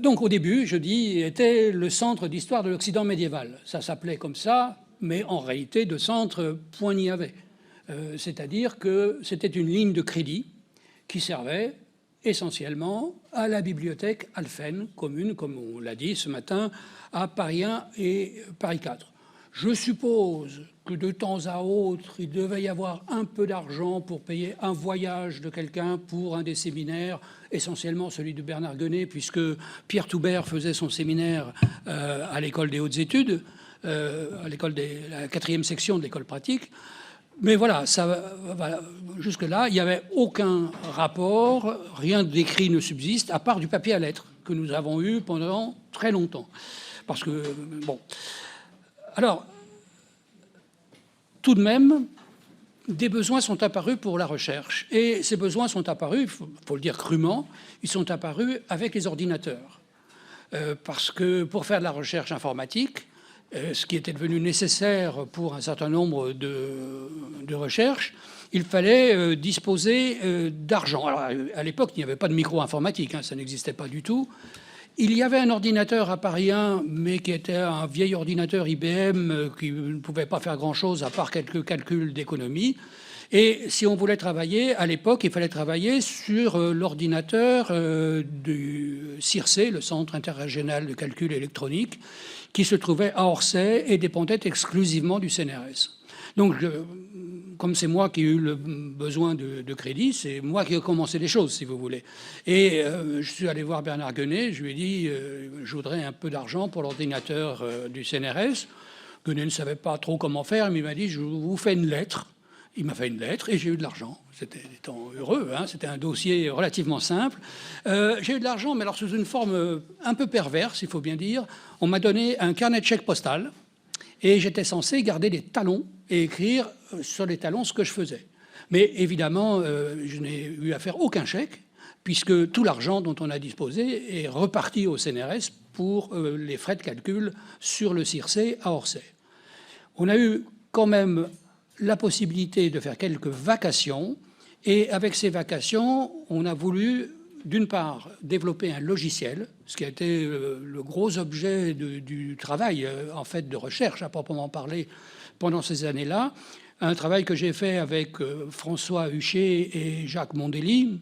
Donc au début, je dis, était le centre d'histoire de l'Occident médiéval. Ça s'appelait comme ça, mais en réalité, de centre, point n'y avait. C'est-à-dire que c'était une ligne de crédit qui servait essentiellement à la bibliothèque Alphen, commune, comme on l'a dit ce matin, à Paris 1 et Paris 4. Je suppose que de temps à autre, il devait y avoir un peu d'argent pour payer un voyage de quelqu'un pour un des séminaires, essentiellement celui de Bernard Guenet, puisque Pierre Toubert faisait son séminaire à l'école des hautes études, à l'école de la 4e section de l'école pratique. Mais voilà, jusque-là, il n'y avait aucun rapport, rien d'écrit ne subsiste, à part du papier à lettres que nous avons eu pendant très longtemps. Parce que, bon. Alors, tout de même, des besoins sont apparus pour la recherche. Et ces besoins sont apparus, il faut le dire crûment, ils sont apparus avec les ordinateurs. Parce que pour faire de la recherche informatique, ce qui était devenu nécessaire pour un certain nombre de recherches, il fallait disposer d'argent. Alors, à l'époque, il n'y avait pas de micro-informatique, hein, ça n'existait pas du tout. Il y avait un ordinateur à Paris 1, mais qui était un vieil ordinateur IBM qui ne pouvait pas faire grand-chose à part quelques calculs d'économie. Et si on voulait travailler, à l'époque, il fallait travailler sur l'ordinateur du CIRC, le Centre interrégional de calcul électronique, qui se trouvait à Orsay et dépendait exclusivement du CNRS. Donc, comme c'est moi qui ai eu le besoin de crédit, c'est moi qui ai commencé les choses, si vous voulez. Et je suis allé voir Bernard Guenet, je lui ai dit je voudrais un peu d'argent pour l'ordinateur du CNRS. Guenet ne savait pas trop comment faire, mais il m'a dit je vous fais une lettre. Il m'a fait une lettre et j'ai eu de l'argent. C'était des temps heureux, hein, c'était un dossier relativement simple. J'ai eu de l'argent, mais alors sous une forme un peu perverse, il faut bien dire. On m'a donné un carnet de chèques postal et j'étais censé garder des talons et écrire sur les talons ce que je faisais. Mais évidemment, je n'ai eu à faire aucun chèque, puisque tout l'argent dont on a disposé est reparti au CNRS pour les frais de calcul sur le CIRC à Orsay. On a eu quand même la possibilité de faire quelques vacations, et avec ces vacations, on a voulu, d'une part, développer un logiciel, ce qui a été le gros objet du travail, en fait, de recherche, à proprement parler, pendant ces années-là. Un travail que j'ai fait avec François Huchet et Jacques Mondelli,